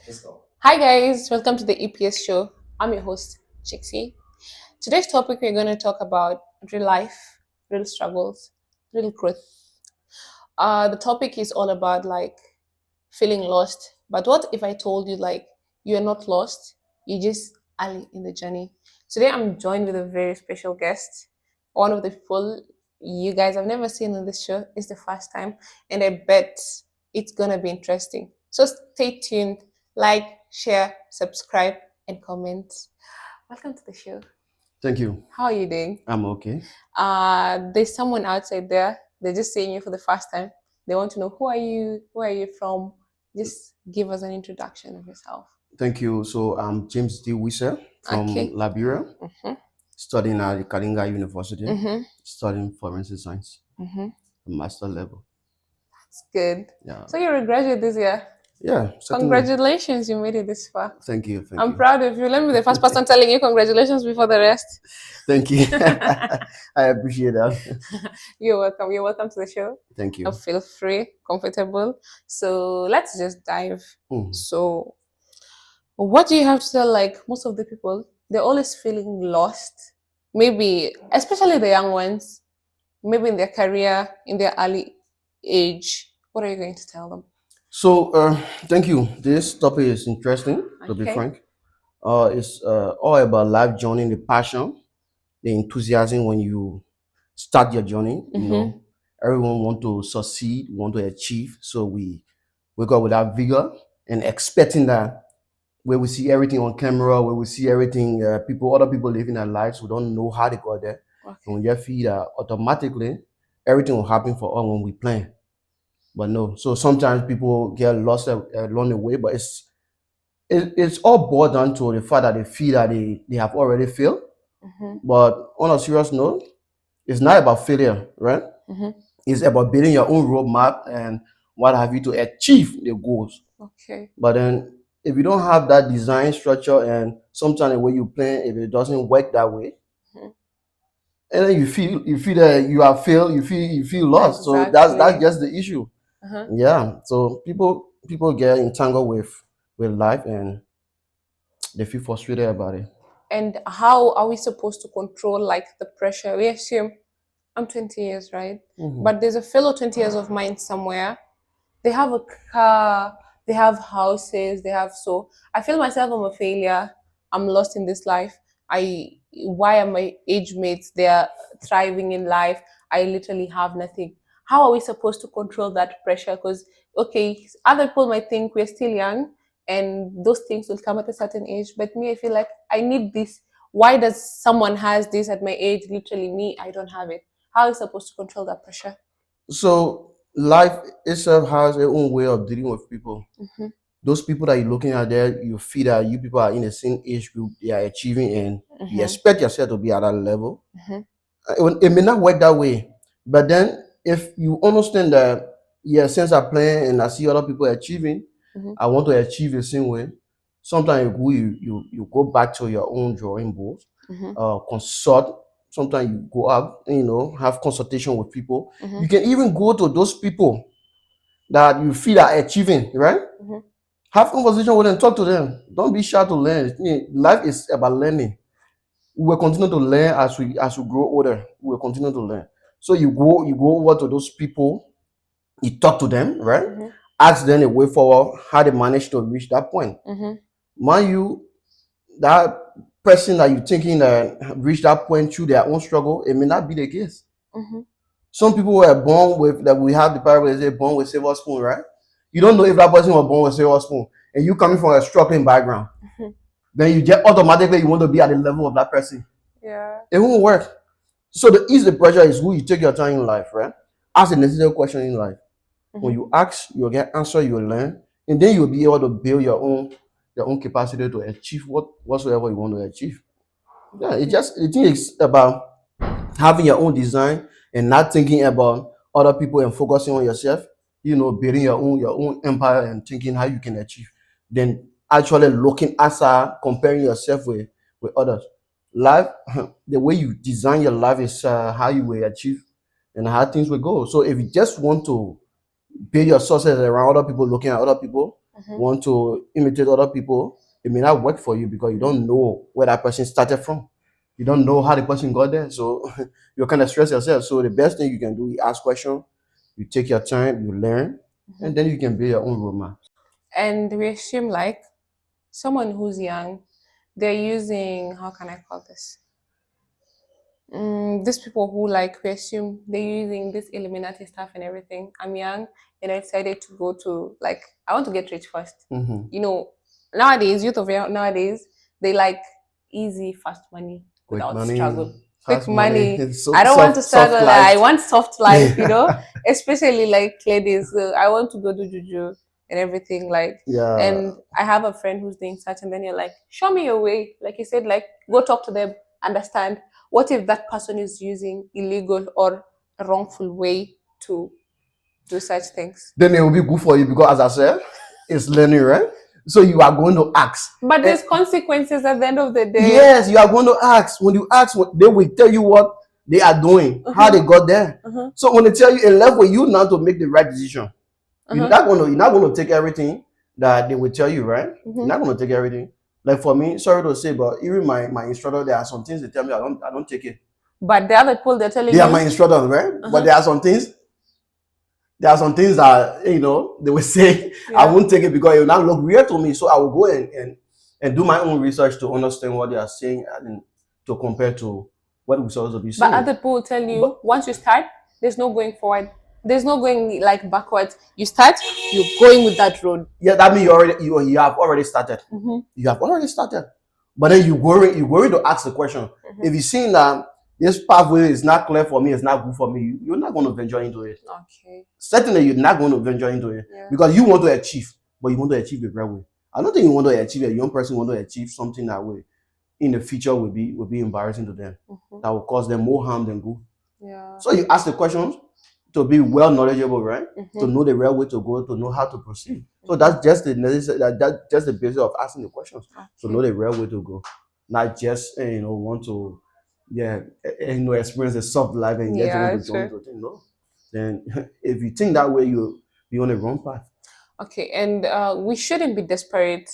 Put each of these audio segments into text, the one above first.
Let's go. Hi guys, welcome to the EPS show. I'm your host, Chixie. Today's topic we're going to talk about real life, real struggles, real growth. The topic is all about like feeling lost. But what if I told you like you're not lost, you're just early in the journey? Today I'm joined with a very special guest, one of the people you guys have never seen on this show. It's the first time, and I bet it's gonna be interesting. So stay tuned, like, share, subscribe, and comment. Welcome to the show. Thank you. How are you doing? I'm okay. There's someone outside there. They're just seeing you for the first time. They want to know who are you? Where are you from? Just give us an introduction of yourself. Thank you. So I'm James D. Wisser from Okay. Liberia, Mm-hmm. studying at Kalinga University, Mm-hmm. studying forensic science, Mm-hmm. master level. It's good. Yeah. So you're a graduate this year. Yeah, certainly. Congratulations, you made it this far. Thank you. Thank I'm you. proud of you. Let me be the first person telling you congratulations before the rest. Thank you. I appreciate that. You're welcome. You're welcome to the show. Thank you. Feel free, comfortable. So let's just dive. Mm. So what do you have to tell like most of the people? They're always feeling lost. Maybe especially the young ones, maybe in their career, in their early age. What are you going to tell them? So, thank you. This topic is interesting, to be Okay. frank. It's all about life journey, the passion, the enthusiasm when you start your journey. You know, everyone want to succeed, want to achieve. So we wake up with that vigor and expecting that where we see everything on camera, where we see everything, other people living their lives, we don't know how they got there. Okay. And we just feel that automatically everything will happen for us when we plan. But no, so sometimes people get lost along the way, but it's all boiled down to the fact that they feel that they have already failed. Mm-hmm. But on a serious note, it's not about failure, right? Mm-hmm. It's about building your own roadmap and what have you to achieve the goals. Okay. But then if you don't have that design structure and sometimes the way you plan, if it doesn't work that way, Mhm. and then you feel that you have failed, you feel lost. So that's Exactly. just the issue. Uh-huh. Yeah. So people get entangled with life and they feel frustrated about it. And how are we supposed to control like the pressure? We assume I'm 20 years, right? Mhm. But there's a fellow 20 years of mine somewhere. They have a car, they have houses, they have so I feel myself I'm a failure. I'm lost in this life. I Why are my age mates they're thriving in life? I literally have nothing. How are we supposed to control that pressure? Because okay, other people might think we're still young and those things will come at a certain age. But me, I feel like I need this. Why does someone has this at my age? Literally me, I don't have it. How are we supposed to control that pressure? So life itself has its own way of dealing with people. Mm-hmm. Those people that you're looking at there, you feel that you people are in the same age group, they are achieving, and you Mm-hmm. expect yourself to be at that level. Mm-hmm. It may not work that way, but then if you understand that, yeah, since I plan and I see other people achieving, Mm-hmm. I want to achieve the same way. Sometimes you go back to your own drawing board, Mm-hmm. consult. Sometimes you go out, have consultation with people. Mm-hmm. You can even go to those people that you feel are achieving, right? Mm-hmm. Have conversation with them, talk to them. Don't be shy to learn. Life is about learning. We will continue to learn as we grow older. We will continue to learn. So you go over to those people, you talk to them, right? Mm-hmm. Ask them a way forward, how they managed to reach that point. Mm-hmm. Mind you, that person that you're thinking that reached that point through their own struggle, it may not be the case. Mm-hmm. Some people were born with that. We have the parable they say born with silver spoon, right? You don't know if that person was born with silver spoon, and you coming from a struggling background, Mm-hmm. then you just automatically you want to be at the level of that person. Yeah. It won't work. So the ease the pressure is who you take your time in life, right? Ask a necessary question in life. When Mm-hmm. you ask, you'll get answer, you'll learn, and then you'll be able to build your own capacity to achieve whatsoever you want to achieve. Yeah, the thing is about having your own design and not thinking about other people and focusing on yourself, building your own empire and thinking how you can achieve, then actually looking outside, comparing yourself with others. Life, the way you design your life is how you will achieve and how things will go. So if you just want to build your success around other people, looking at other people, want to imitate other people, it may not work for you because you don't know where that person started from. You don't know how the person got there. So you kind of stress yourself. So the best thing you can do is ask questions, you take your time, you learn, and then you can build your own roadmap. And we assume like someone who's young, they're using, how can I call this? These people who like we assume they're using this Illuminati stuff and everything. I'm young and I decided to go to like I want to get rich first. Mhm. You know, nowadays nowadays they like easy fast money Quick without money, struggle. fast Quick money. so I don't want to struggle. soft I life. want soft life. You know, especially like ladies. I want to go do juju and everything like. Yeah. And I have a friend who's doing such, and then you're like, show me your way. Like you said, like go talk to them, understand what if that person is using illegal or a wrongful way to do such things. Then it will be good for you because, as I said, it's learning, right? So you are going to ask. But there's consequences at the end of the day. Yes, you are going to ask. When you ask, they will tell you what they are doing, how they got there. So when they tell you, it left with you now to make the right decision. You're not going to take everything that they will tell you, right? You're not going to take everything. Like for me, sorry to say, but even my instructor, there are some things they tell me I don't take it. But the other people they're telling They you are my instructors, right? But there are some things that they will say I won't take it because it will not look weird to me. So I will go and do my own research to understand what they are saying and to compare to what we're supposed to be saying. But other people will tell you once you start, there's no going forward. There's no going like backwards. You start, you're going with that road. Yeah, that means you have already started. You have already started. But then you going to ask the question. If you're seeing that this pathway is not clear for me, it's not good for me, you're not going to venture into it. Okay. Certainly, you're not going to venture into it because you want to achieve, but you want to achieve the right way. I don't think you want to achieve, a young person want to achieve something that way in the future will be embarrassing to them. That will cause them more harm than good. Yeah. So you ask the questions to be well knowledgeable, right? To know the right way to go, to know how to proceed. So that's just that's just the basis of asking the questions. To know the right way to go, not just want to experience a soft life and yet want to join the thing. No, then if you think that way, you'll be on the wrong path. Okay, and we shouldn't be desperate.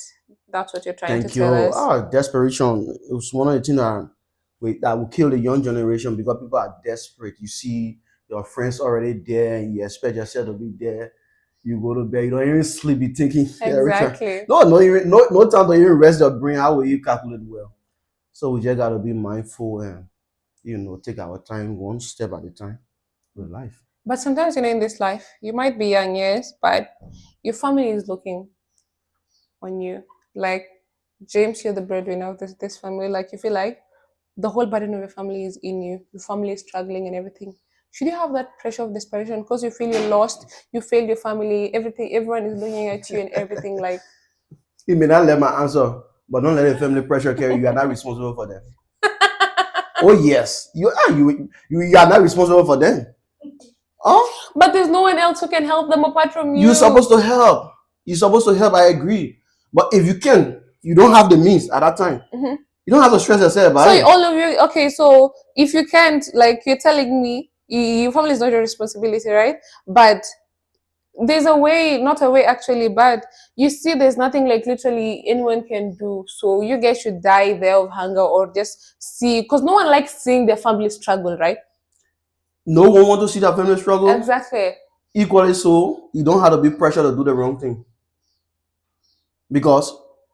That's what you're trying to tell us. Desperation is one of the things that will kill the young generation because people are desperate. You see your friends already there and you expect yourself to be there. You go to bed, you don't even sleep, you thinking exactly. No time to even rest your brain. How will you calculate well? So we just gotta be mindful and take our time one step at a time with life. But sometimes in this life, you might be young, yes, but your family is looking on you. Like James, you're the breadwinner of this family. Like you feel like the whole burden of your family is in you. Your family is struggling and everything. Should you have that pressure of desperation because you feel you're lost, you failed your family, everyone is looking at you and everything like You may not let my answer, but don't let the family pressure carry you. You are not responsible for them. Oh yes. You are not responsible for them. Oh? But there's no one else who can help them apart from you. You're supposed to help. I agree. But if you can, you don't have the means at that time. You don't have to stress yourself about it. So all of you, okay, so if you can't, like you're telling me, your family is not your responsibility, right? But there's a way, not a way actually, but you see there's nothing like literally anyone can do. So you guys should die there of hunger or just see, because no one likes seeing their family struggle, right? No one wants to see their family struggle. Exactly. Equally so, you don't have to be pressured to do the wrong thing. Because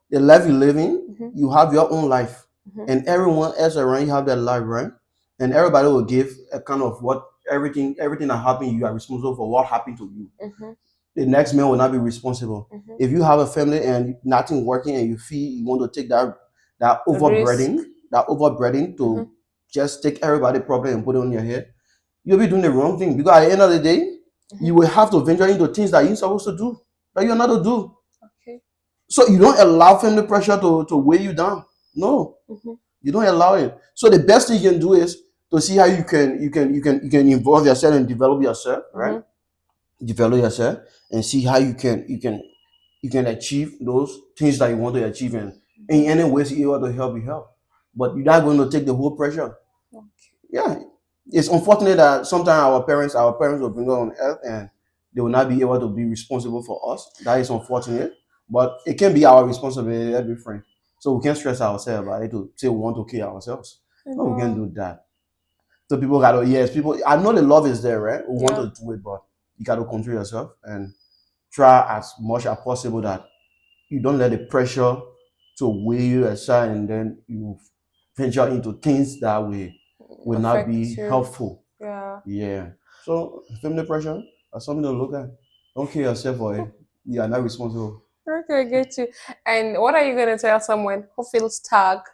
the life you live in, you have your own life. And everyone else around you have their life, right? And everybody will give a kind of what everything that happened, you are responsible for what happened to you. The next man will not be responsible. If you have a family and nothing working and you feel you want to take that overburden to just take everybody's problem and put it on your head, you'll be doing the wrong thing. Because at the end of the day, you will have to venture into things that you're supposed to do, that you're not to do. Okay. So you don't allow family pressure to weigh you down. No, you don't allow it. So the best thing you can do is to see how you can involve yourself and develop yourself, right? Develop yourself and see how you can achieve those things that you want to achieve, and in any ways you able to help, you help. But you're not going to take the whole pressure. Okay. Yeah, it's unfortunate that sometimes our parents will bring us on earth and they will not be able to be responsible for us. That is unfortunate. But it can be our responsibility, let's be frank. So we can't stress ourselves about it to say we want to kill ourselves. No, we can't do that. So people gotta, yes, people, I know the love is there, right? We want Yeah. to do it, but you gotta control yourself and try as much as possible that you don't let the pressure to weigh you aside and then you venture into things that will not be Affect you. helpful. Yeah. Yeah. So family pressure is something to look at. Don't kill yourself for it. You are not responsible. Okay, I get you. And what are you gonna tell someone who feels stuck,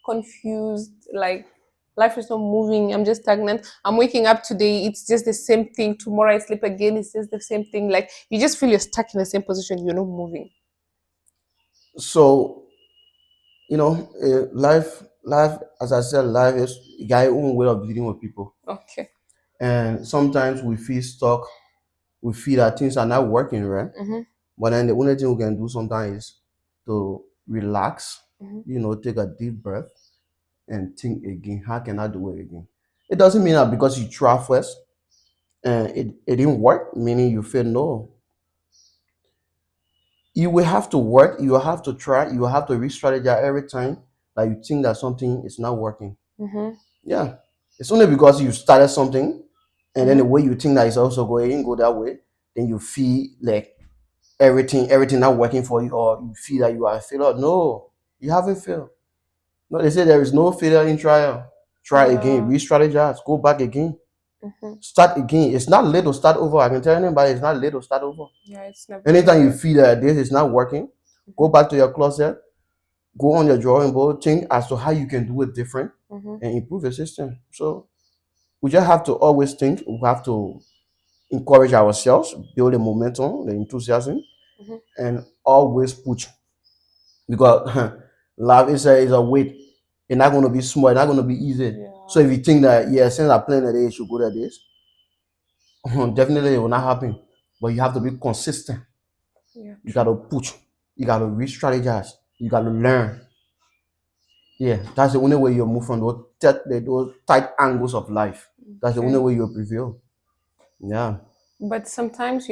confused, like life is not moving, I'm just stagnant. I'm waking up today, it's just the same thing. Tomorrow I sleep again, it's just the same thing. Like you just feel you're stuck in the same position, you're not moving. So life, as I said, life is your own way of dealing with people. Okay. And sometimes we feel stuck. We feel that things are not working, right? Mm-hmm. But then the only thing we can do sometimes is to relax, Mm-hmm. take a deep breath and think again. How can I do it again? It doesn't mean that because you try first and it didn't work, meaning you fail. No. You will have to work, you will have to try, you will have to re-strategize every time that you think that something is not working. Mm-hmm. Yeah. It's only because you started something and then the Mm-hmm. way you think that it's also going, it didn't go that way, then you feel like everything not working for you, or you feel that you are a failure. No, you haven't failed. No, they say there is no failure in trial. Try again, Yeah. re-strategize, go back again, Mm-hmm. start again. It's not late to start over. I can tell anybody it's not late to start over. Yeah, it's never too Anytime you late. feel that this is not working, go back to your closet, go on your drawing board, think as to how you can do it different Mm-hmm. and improve the system. So we just have to always think, we have to encourage ourselves, build the momentum, the enthusiasm, Mm-hmm. and always push. Because life is a weight. It's not going to be small, it's not going to be easy. So Yeah. if you think that, yeah, since I plan that day, you should go that this, definitely it will not happen. But you have to be consistent. Yeah. You got True. to push. You got to re-strategize. You got to learn. Yeah, that's the only way you move from those tight angles of life. That's the only Okay. way you prevail. Yeah. But sometimes,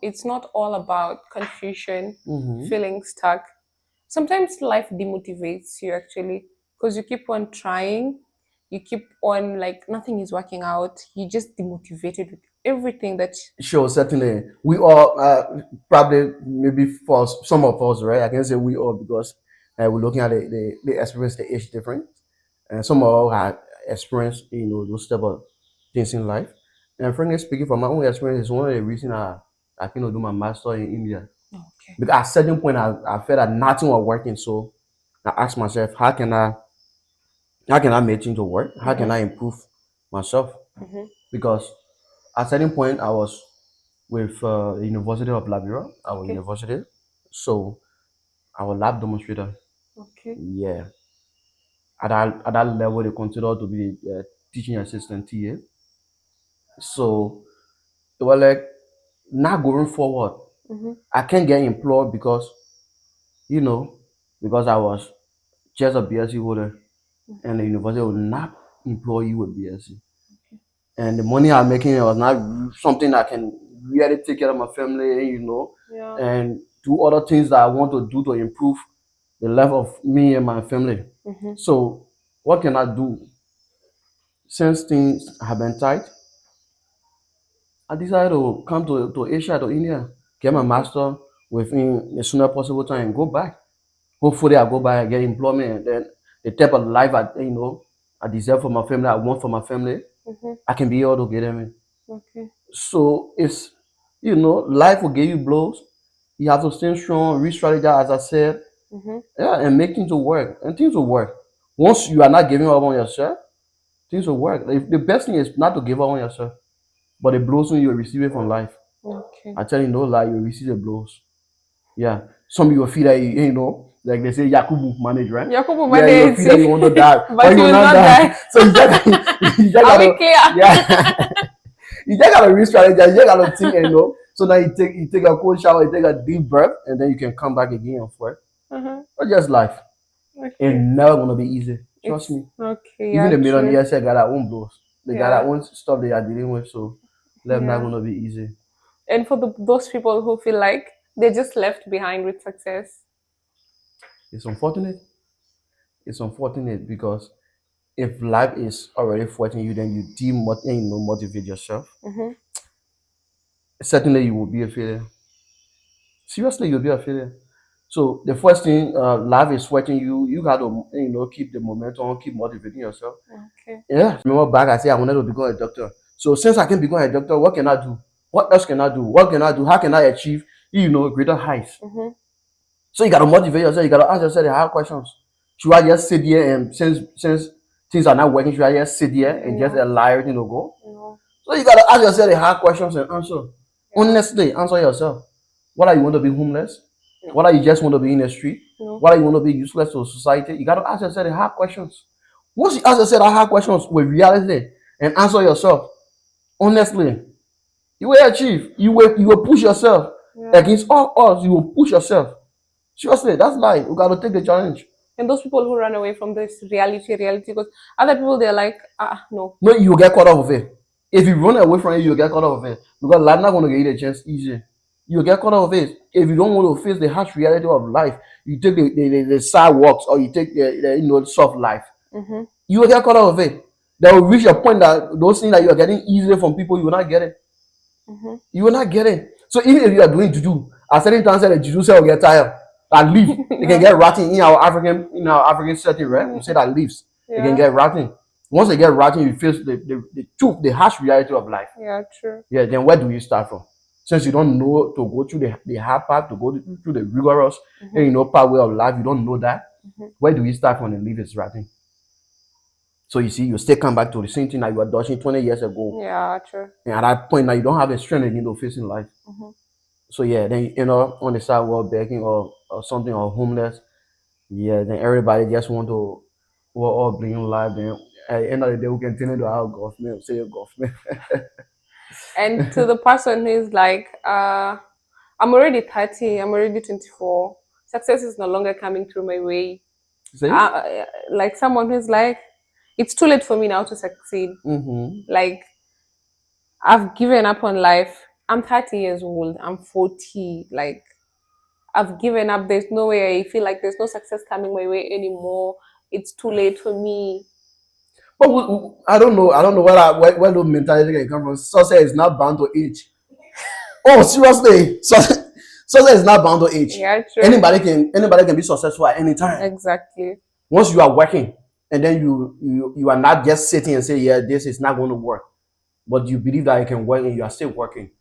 it's not all about confusion, Mm-hmm. feeling stuck. Sometimes life demotivates you actually because you keep on trying, you keep on like nothing is working out. You just demotivated with everything that. Sure, certainly. We all probably maybe for some of us, right? I can say we all because we're looking at the experience, the age difference, and some of us have experienced, those type of things in life. And frankly speaking, from my own experience, it's one of the reasons I can do my master in India. Okay. Because at a certain point, I felt that nothing was working. So I asked myself, how can I make things to work? How can Mm-hmm. I improve myself? Mm-hmm. Because at a certain point, I was with the University of Liberia, our Okay. university. So I was lab demonstrator. Okay. Yeah. At that level, they consider to be teaching assistant TA. So it was like, not going forward. Mm-hmm. I can't get employed you know, because I was just a BSc holder, and the university will not employ you with BSc. And the money I'm making was not something I can really take care of my family, Yeah. and do other things that I want to do to improve the life of me and my family. Mm-hmm. So what can I do? Since things have been tight, I decided to come to Asia, to India, get my Okay. master within the sooner possible time and go back. Hopefully I go back and get employment, and then the type of life I deserve for my family, I want for my family, Mm-hmm. I can be able to get them in. Okay. So it's, life will give you blows. You have to stay strong, re-strategize, as I said, Mm-hmm. yeah, and make things to work. And things will work. Once you are not giving up on yourself, things will work. The best thing is not to give up on yourself, but the blows when you receive it from life. Okay. I tell you no lie, you receive the blows. Yeah. Some of you will feel that like they say Yakubu manage, right? Yakubu Yeah, you will feel that Maneti, you want to die, but but you you will will not not die. die. So you just Are we gotta, clear? yeah. You just gotta re-strategize, you just gotta think, so now you take a cold shower, you take a deep breath, and then you can come back again and forth. Uh-huh. But just life. It's Okay. never gonna be easy. Trust It's me. okay. Even Yeah. the True. millionaires say got their own blows. They got their Yeah. own stuff they are dealing with, so life not Yeah. gonna be easy. And for those people who feel like They're just left behind with success. It's unfortunate. It's unfortunate because if life is already threatening you, then you motivate yourself. Mm-hmm. Certainly, you will be a failure. Seriously, you'll be a failure. So the first thing, life is sweating you. You got to, keep the momentum, keep motivating yourself. Okay. Yeah. Remember back, I said I wanted to become a doctor. So since I can become a doctor, what can I do? What else can I do? What can I do? How can I achieve, greater heights? Mm-hmm. So you got to motivate yourself. You got to ask yourself the hard questions. Should I just sit here and since things are not working, should I just sit here and just allow everything to go? No. So you got to ask yourself the hard questions and answer. Yeah. Honestly, answer yourself. Whether you want to be homeless, No. whether you just want to be in the street, No. whether you want to be useless to society, you got to ask yourself the hard questions. Once you ask yourself the hard questions with reality and answer yourself, honestly, you will achieve. You will push yourself against all odds. You will push yourself. Seriously, that's life. You got to take the challenge. And those people who run away from this reality, because other people, they're like, no. No, you will get caught up with it. If you run away from it, you'll get caught up with it. Because life not going to give you the chance easy. You'll get caught up with it. If you don't want to face the harsh reality of life, you take the sidewalks or you take the soft life. Mm-hmm. You will get caught up with it. There will reach a point that those things that you are getting easily from people, you will not get it. Mm-hmm. You will not get it. So even if you are doing juju, at certain times the juju cell will get tired and leave. It can get rotten in our African setting, right? We say that leaves. It can get rotten. Once they get rotten, you face the truth, the harsh reality of life. Yeah, true. Yeah, then where do you start from? Since you don't know to go through the hard part, to go through the rigorous, pathway of life, you don't know that. Where do you start from the leaf is rotten? So you see, you still come back to the same thing that you were dodging 20 years ago. Yeah, true. And at that point, now you don't have the strength again to face in life. So yeah, then on the sidewalk begging or something or homeless, yeah, then everybody just want to all blame life. Then at the end of the day, we can tell you our government, say your government. And to the person who's like, I'm already 30, I'm already 24. Success is no longer coming through my way. Like someone who's like, it's too late for me now to succeed. Like, I've given up on life. I'm 30 years old. I'm 40. Like, I've given up. There's no way. I feel like there's no success coming my way anymore. It's too late for me. But I don't know. I don't know where the mentality can come from. Success is not bound to age. Oh, seriously, success is not bound to age. Yeah, true. Anybody can be successful at any time. Exactly. Once you are working, and then you are not just sitting and say, yeah, this is not going to work, but you believe that it can work and you are still working.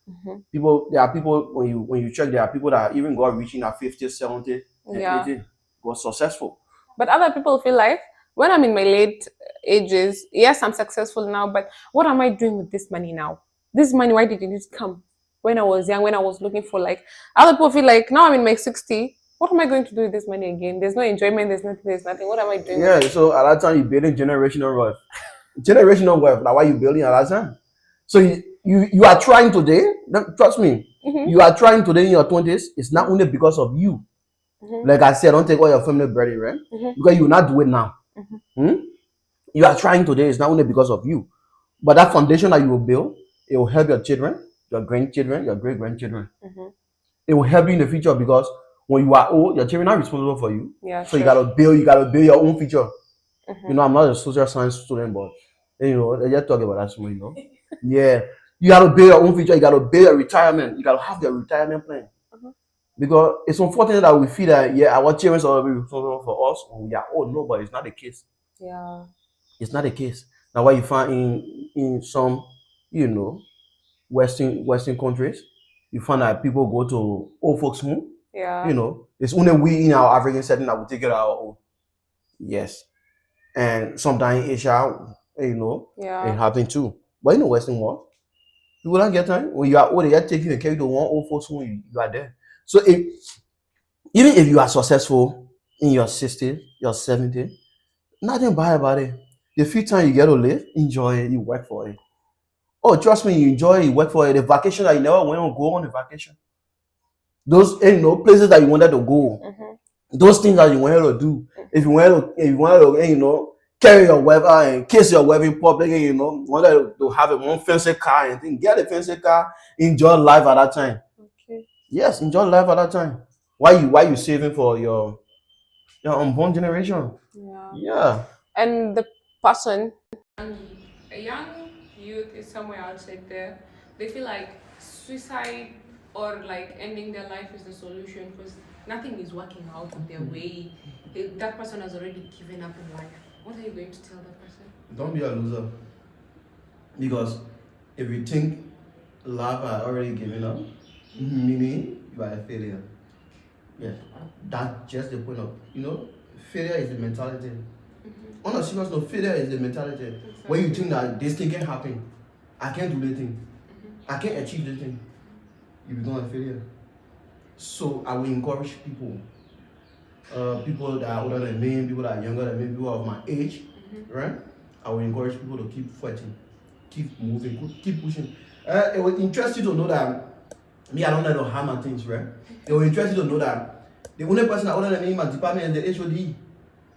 There are people when you check, there are people that even got reaching at 50, 70, and 80 got successful. But other people feel like, when I'm in my late ages, yes, I'm successful now, but what am I doing with this money now? This money, why didn't it come when I was young, when I was looking for like, other people feel like, now I'm in my 60, what am I going to do with this money again? There's no enjoyment, there's nothing. What am I doing? Yeah, so at that time, you're building generational wealth. Generational wealth, like what you're building at that time. So you are trying today, trust me, you are trying today in your 20s, it's not only because of you. Like I said, don't take all your family burden, right? Because you will not do it now. You are trying today, it's not only because of you. But that foundation that you will build, it will help your children, your grandchildren, your great-grandchildren. It will help you in the future because when you are old, your children are responsible for you. Yeah, so you gotta build your own future. I'm not a social science student, but they just talk about that, Yeah. You gotta build your own future, you gotta build your retirement, you gotta have your retirement plan. Because it's unfortunate that we feel that our children are responsible for us when we are old. No, but it's not the case. Yeah. It's not the case. Now what you find in some, Western countries, you find that people go to old folks' home. Yeah. It's only we in our African setting that we take it our own. Yes. And sometimes in Asia, it happens too. But in the Western world, you will not get time. When you are old, they just take you and carry to one old folks' home, you are there. So even if you are successful in your 60s, your 70s, nothing bad about it. The few time you get to live, enjoy it, you work for it. Oh, trust me, you enjoy it, you work for it. The vacation that you never went on, go on the vacation. Those places that you wanted to go, those things that you wanted to do. If you wanted to, carry your wealth and kiss your wealth in public, and wanted to have one fancy car and thing, get a fancy car, enjoy life at that time. Okay. Yes, enjoy life at that time. Why you saving for your unborn generation? Yeah. Yeah. And the person, a young youth is somewhere outside there. They feel like suicide or like ending their life is the solution because nothing is working out in their way. That person has already given up in life. What are you going to tell that person? Don't be a loser. Because if you think life are already given up, meaning you are a failure. Yeah. That's just the point of failure is the mentality. On a serious note, failure is the mentality. Exactly. When you think that this thing can happen, I can't do the thing, I can't achieve the thing, you become a failure. So I will encourage people, people that are older than me, people that are younger than me, people of my age, right? I will encourage people to keep fighting, keep moving, keep pushing. It will interest you to know that me, I don't know how hammer things, right? It will interest you to know that the only person that older than me in my department is the HOD.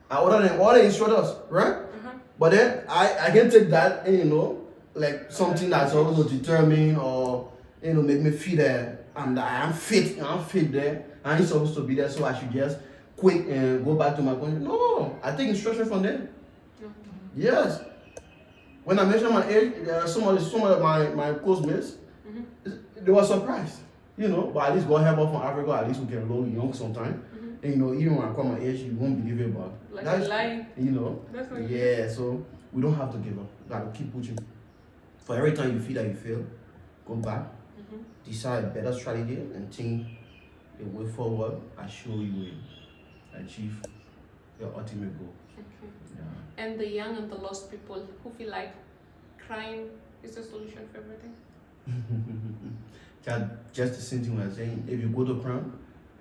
I older than all the instructors, right? But then I can take that and like something that's also determine or make me feel that I am fit there. I ain't supposed to be there, so I should just quit and go back to my country. No, I take instruction from them. Yes. When I mentioned my age, some of my co-mates, they were surprised. But at least God help us from Africa, at least we can roll young sometimes. And even when I come my age, you won't believe it, but Like that's a lie. That's like yeah, so we don't have to give up. We gotta keep pushing. For every time you feel that you fail, go back, decide a better strategy, and think the way forward. I sure you will achieve your ultimate goal. Okay. Yeah. And the young and the lost people who feel like crime is the solution for everything. Just the same thing we are saying. If you go to crime,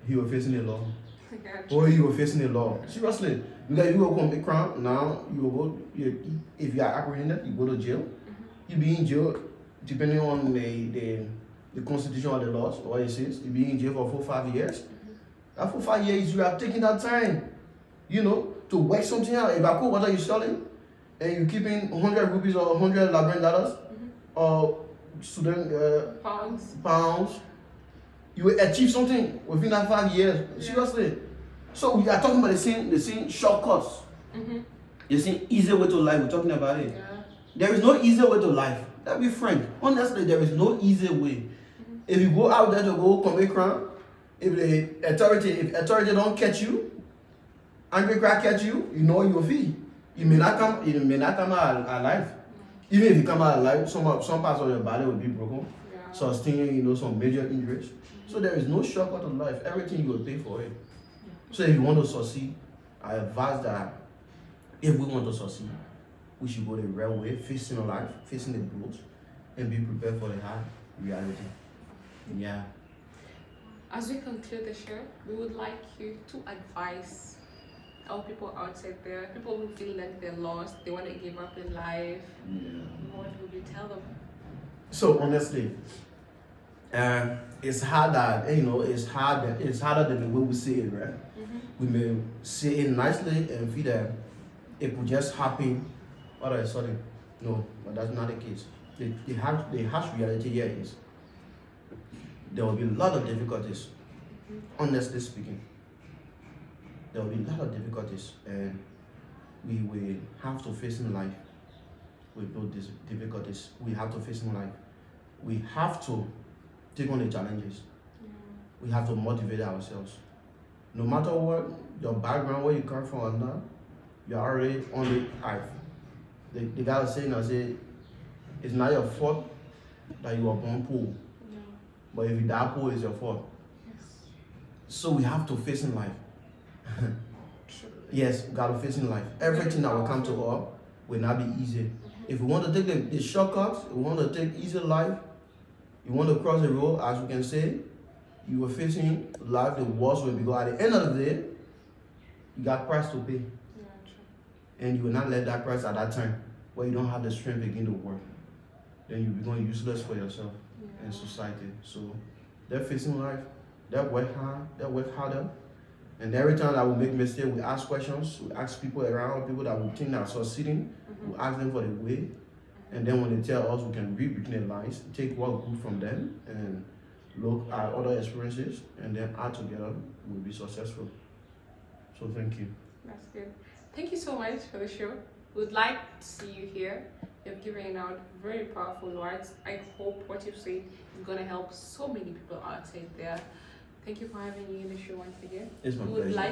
you are facing the law. Gotcha. Or you are facing the law. Seriously. Because you will commit crime, now you will go, if you are apprehended, you go to jail. You be in jail, depending on the constitution or the laws, or what it says, you be in jail for 4-5 years. That 4-5 years, you have taken that time, to work something out. If I put what are you selling, and you keeping 100 rupees or 100 Liberian dollars, or student pounds, you will achieve something within that 5 years. Yeah. Seriously. So we are talking about the same shortcuts. The same easy way to life. We're talking about it. Yeah. There is no easy way to life. Let's be frank. Honestly, there is no easy way. If you go out there to go commit crime, if authority don't catch you, angry crack catch you, you will feel. You may not come out alive. Even if you come out alive, some parts of your body will be broken. Yeah. Sustaining, some major injuries. So there is no shortcut to life. Everything you will pay for it. So if you want to succeed, I advise that if we want to succeed, we should go the real way, facing life, facing the blows, and be prepared for the hard reality. Yeah. As we conclude the show, we would like you to advise our people outside there, people who feel like they're lost, they want to give up in life. Yeah. What would you tell them? So honestly, it's hard that it's harder than the way we see it, right? We may say it nicely and feel that it could just happen all of a sudden. No, but that's not the case. The harsh reality here is there will be a lot of difficulties. Honestly speaking, there will be a lot of difficulties, and we will have to face in life with those difficulties. We have to face in life. We have to take on the challenges. We have to motivate ourselves. No matter what your background, where you come from or not, you're already on the path. The guy was saying, it's not your fault that you were born poor. No. But if you die poor, it's your fault. Yes. So we have to face in life. Yes, we got to face in life. Everything that will come to us will not be easy. If we want to take the shortcuts, we want to take easy life, you want to cross the road, as we can say, you are facing life, the worst way, because at the end of the day, you got price to pay. Yeah, true. And you will not let that price at that time, where you don't have the strength again to work. Then you become useless for yourself and society. So they're facing life, they work hard, they work harder. And every time that we make mistakes, we ask questions, we ask people around, people that we think are succeeding, we ask them for the way. And then when they tell us, we can read between the lines, take what good from them, and look at other experiences, and then add together, we'll be successful. So thank you. That's good. Thank you so much for the show. We'd like to see you here. You've given out very powerful words. I hope what you've said is going to help so many people outside there. Thank you for having me in the show once again. It's my We would pleasure. like